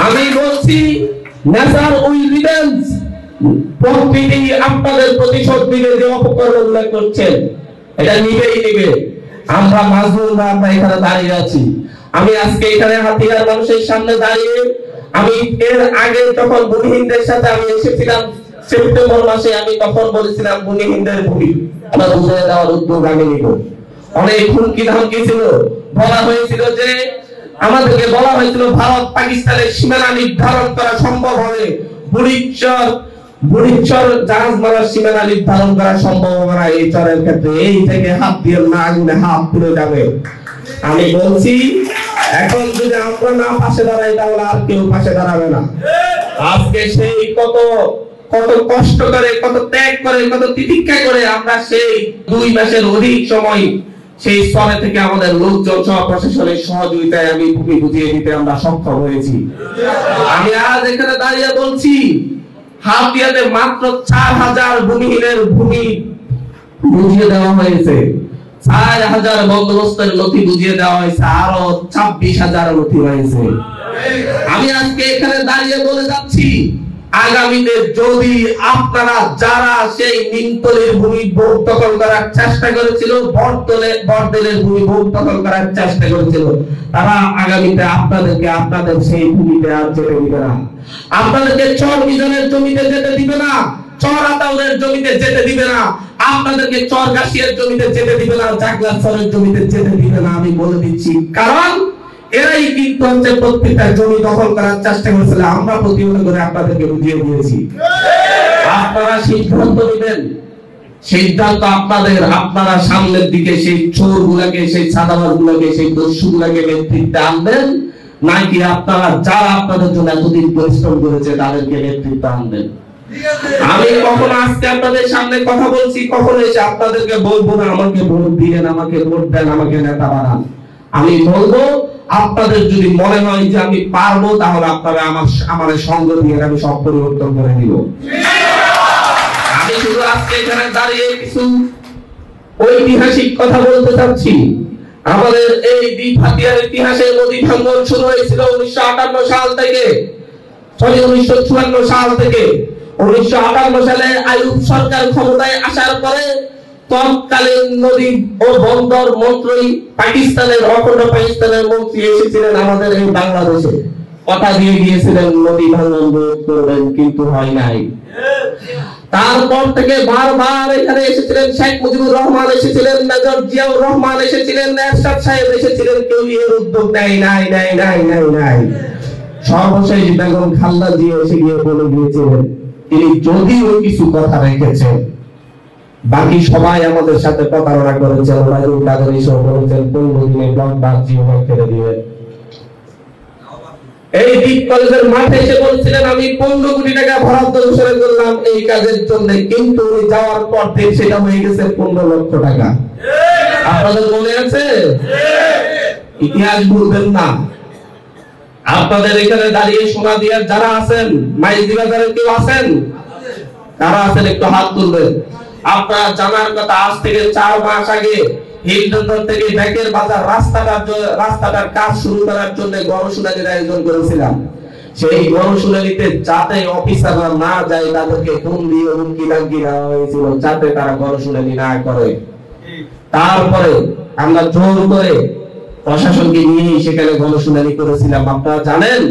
আমি বলছি nature will revenge, প্রকৃতি আপনাদের প্রতিশোধ নিবে। যে অপকর্মগুলো করছেন এটা নিবেই নিবে। আমরা মাজলুমরা আমরা এখানে দাঁড়িয়ে আছি। আমি আজকে এখানে হাতিয়ার মানুষের সামনে দাঁড়িয়ে, আমি এর আগে যখন বুনিহিনদের সাথে আমি এসেছিলাম সেপ্টেম্বর মাসে, আমি তখন বলেছিলাম বুনিহিনদের ভূমি আমরা বুঝিয়ে দেওয়ার উদ্যোগ আমি নিব। অনেক হুমকি ধামকি ছিল, বলা হয়েছিল যে আমাদেরকে বলা হয়েছিল ভারত পাকিস্তানের সীমানা নির্ধারণ করা সম্ভব হবে, বুড়িচর জাহাজ মারার সীমানা নির্ধারণ করা সম্ভব হবে না এই চরের ক্ষেত্রে। এই থেকে হাত দিয়ে না আগুনে হাত পুড়ে যাবে। আমি বলছি এখন যদি আমরা না পাশে দাঁড়াই তাহলে আর কেউ পাশে দাঁড়াবে না। আজকে সেই কত কত কষ্ট করে, কত ত্যাগ করে, কত তিতিক্ষা করে আমরা সেই 2 মাসের অধিক সময় সেই স্তরে থেকে আমাদের লোকজন সহ প্রশাসনের সহযোগিতায় আমি ভূমি বুঝিয়ে দিতে আমরা সক্ষম হয়েছি। আমি আজ এখানে দাঁড়িয়ে বলছি হাতিয়াতে মাত্র 4000 ভূমিহীনের ভূমি বুঝিয়ে দেওয়া হয়েছে, 4000 বন্দোবস্তের নথি বুঝিয়ে দেওয়া হয়েছে, আরো 26000 নথি হয়েছে। আমি আজকে এখানে দাঁড়িয়ে বলে যাচ্ছি আগামীতে যদি আপনারা যারা সেই নিমতলির ভূমি ভোগ দখল করার চেষ্টা করেছিল, বরদলের ভূমি ভোগ দখল করার চেষ্টা করেছিল, তারা আগামীতে আপনাদেরকে আপনাদের সেই ভূমিতে আর যেতে দিবে না। আপনাদেরকে চর মিজনের জমিতে যেতে দিবে না, চর আতাউরের জমিতে যেতে দিবে না, আপনাদেরকে চর গাছিয়ার জমিতে যেতে দিবে না, জাগলাচরের জমিতে যেতে দিবে না। আমি বলে দিচ্ছি, কারণ এরাই কিন্তু হচ্ছে প্রত্যেকটা জমি দখল করার চেষ্টা করেছিল। আমরা প্রতিহত করে আপনাদেরকে বুঝিয়ে দিয়েছি। আপনারা সিদ্ধান্ত নেবেন, সিদ্ধান্ত আপনাদের। আপনারা সামনের দিকে সেই চোরগুলোকে, সেই ছাদাবাজগুলোকে, সেই দস্যুগুলোকে নেতৃত্বে আনবেন, নাকি আপনারা যারা আপনাদের জন্য এতদিন পরিশ্রম করেছে তাদেরকে নেতৃত্বে আনবেন। আমি কখনো আজকে আপনাদের সামনে কথা বলছি, কখনো এসে আপনাদেরকে বলবো না আমাকে ভোট দিয়েন, আমাকে ভোট দেন, আমাকে নেতা বানান। আমি বলবো আপনাদের যদি মনে হয় যে আমি পারবো, তাহলে আপনারা আমার সঙ্গ দিয়ে আমি সব পরিবর্তন করে দিব। আমি শুধু আজকে এখানে দাঁড়িয়ে কিছু ঐতিহাসিক কথা বলতে চাচ্ছি। আমাদের এই দ্বীপ হাতিয়ার ইতিহাসে নদী ভাঙ্গন শুরু হয়েছিল 1958 সাল থেকে, 1954 সাল থেকে। 1958 সালে আইয়ুব সরকার ক্ষমতায় আসার পরে তৎকালীন নদী ও বন্দর মন্ত্রী পাকিস্তানের, অখণ্ড পাকিস্তানের মন্ত্রী এসেছিলেন আমাদের এই বাংলাদেশে, কথা দিয়ে গিয়েছিলেন নদী ভাঙ্গন রোধ করবেন, কিন্তু হয় নাই। তারপর থেকে বারবার এখানে এসেছিলেন শেখ মুজিবুর রহমান, এসেছিলেন মেজর জিয়াউর রহমান, এসেছিলেন এরশাদ সাহেব, এসেছিলেন, কেউ এর উদ্যোগ নেয় নাই। সর্বশেষ বেগম খালেদা জিয়া এসে গিয়ে বলে গিয়েছিলেন তিনি যদিও কিছু কথা রেখেছেন, বাকি সবাই আমাদের সাথে প্রতারণা করেছে। ওবায়দুল কাদের এসে বলেছেন 15 দিনে ব্লক বাদ জীবন ফেলে দিবেন। এই দ্বীপ কলেজের মাঠে এসে বলছিলেন আমি 15 কোটি টাকা বরাদ্দ ঘোষণা করলাম এই কাজের জন্য, কিন্তু উনি যাওয়ার পর থেকে সেটা হয়ে গেছে 15 লক্ষ টাকা। আপনাদের মনে আছে? ইতিহাস ভুলবেন না। আপনাদের এখানে দাঁড়িয়ে সোনা দিয়ে যারা আছেন, মাইজদি বাজারের কেউ আছেন? কারা আছেন একটু হাত তুলবেন। আপনারা জানার কথা, আজ থেকে 4 মাস আগে হিলটন থেকে ব্যাকের বাজার রাস্তাটার কাজ শুরু করার জন্য গণশুনানির আয়োজন করেছিলাম। সেই গণশুনানিতে যাতে অফিসাররা না যায় তাদেরকে ফোন দিয়ে হুমকি ধামকি দেওয়া হয়েছিল যাতে তারা গণশুনানি না করে। তারপরে আমরা জোর করে প্রশাসনকে নিয়ে সেখানে গণশুনানি করেছিলাম। আপনারা জানেন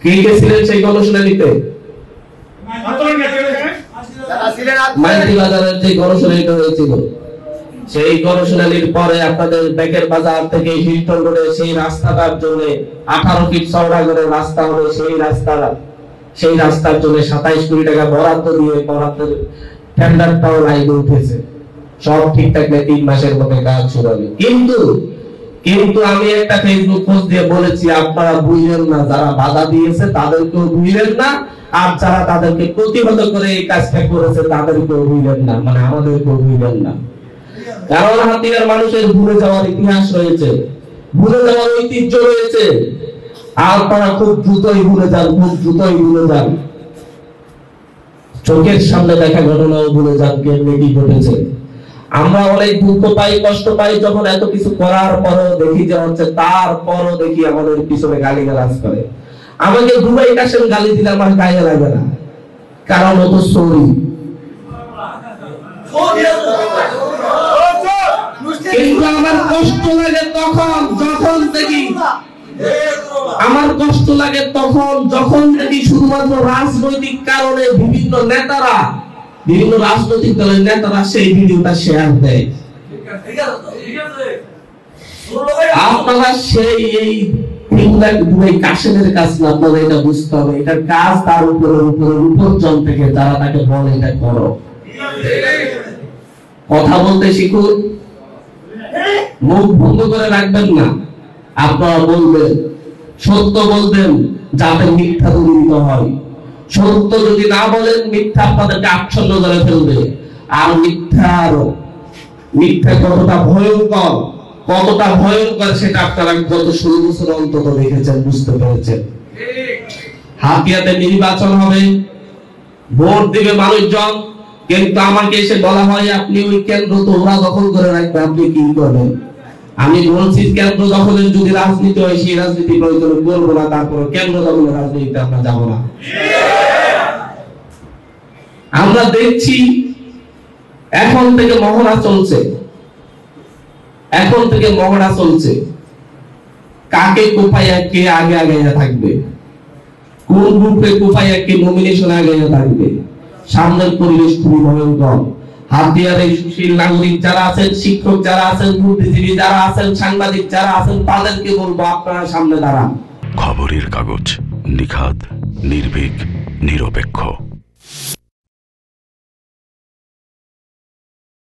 কে কে ছিলেন সেই গণশুনানিতে? মাইজদি বাজারের যে গণশুনানিটা হয়েছিল, সেই গণশুনানির পরে আপনাদের ব্যাকের বাজার থেকে হিলটন রোডে সেই রাস্তাটার জন্য 18 ফিট চওড়া করে রাস্তা হবে, সেই রাস্তার জন্য 27 কোটি টাকা বরাদ্দ দিয়ে বরাদ্দের টেন্ডারটাও লাইনে উঠেছে। সব ঠিকঠাক নেই, 3 মাসের মধ্যে কাজ শুরু হবে। কিন্তু আমি একটা ফেসবুক পোস্ট দিয়ে বলেছি আপনারা বুঝলেন না, যারা বাধা দিয়েছে তাদেরকেও বুঝলেন না, আর যারা তাদেরকে প্রতিহত করে এই কাজটা করেছে তাদেরকেও বুঝলেন না, মানে আমাদেরকেও বুঝলেন না। কারণ হাতিয়ার মানুষের ভুলে যাওয়ার ইতিহাস রয়েছে, ভুলে যাওয়ার ঐতিহ্য রয়েছে, আর তারা খুব দ্রুতই ভুলে যান। চোখের সামনে দেখা ঘটনাও ভুলে যান কেমনে কি ঘটেছে। আমরা অনেক দুঃখ পাই, কষ্ট পাই যখন এত কিছু করার পরও দেখি যে হচ্ছে, তারপরও দেখি আমাদের পিছনে গালিগালাজ করে। আমাকে দুবাই কাশেম গালি দিলে আমার গায়ে লাগে না, কারণ ও তো সরি। কিন্তু আমার কষ্ট লাগে তখন যখন দেখি, আমার কষ্ট লাগে তখন যখন দেখি শুধুমাত্র রাজনৈতিক কারণে বিভিন্ন নেতারা, বিভিন্ন রাজনৈতিক দলের নেতারা সেই ভিডিওটা শেয়ার দেয়। আপনারা সেই এই দুবাই কাশেমের কাজ না, আপনারা এটা বুঝতে হবে, এটার কাজ তার উপরজন থেকে যারা তাকে বলে এটা করো। কথা বলতে শিখুন, মুখ বন্ধ করে রাখবেন না। আপনারা বলবেন, সত্য বলবেন যাতে মিথ্যা দূরীভূত হয়। সত্য যদি না বলেন, মিথ্যা আপনাদেরকে আচ্ছন্ন করে ফেলবে। আর মিথ্যা কতটা ভয়ঙ্কর সেটা আপনারা গত 16 বছর অন্তত দেখেছেন, বুঝতে পেরেছেন। হাতিয়াতে নির্বাচন হবে, ভোট দিবে মানুষজন, কিন্তু আমাকে এসে বলা হয় আপনি ওই কেন্দ্র তো ওরা দখল করে রাখবে, আপনি কি করবেন? আমি বলছি কেন্দ্র দখলের যদি রাজনীতি হয়, সেই রাজনীতি প্রয়োজন করবো না, তারপরে কেন্দ্র দখলের রাজনীতিতে আমরা যাবো না। আমরা দেখছি এখন থেকে মহড়া চলছে, কাকে কোপাইয়া কে আগে থাকবে, কোন গ্রুপে কোপাইয়া কে নমিনেশন আগে থাকবে। সামনের পরিবেশ খুবই ভয়ঙ্কর। হাতিয়ারে সুশীল নাগরিক যারা আছেন, শিক্ষক যারা আছেন, বুদ্ধিজীবী যারা আছেন, সাংবাদিক যারা আছেন, তাদেরকে বলবো আপনারা সামনে দাঁড়ান। খবরের কাগজ, নিখাদ, নির্ভীক, নিরপেক্ষ।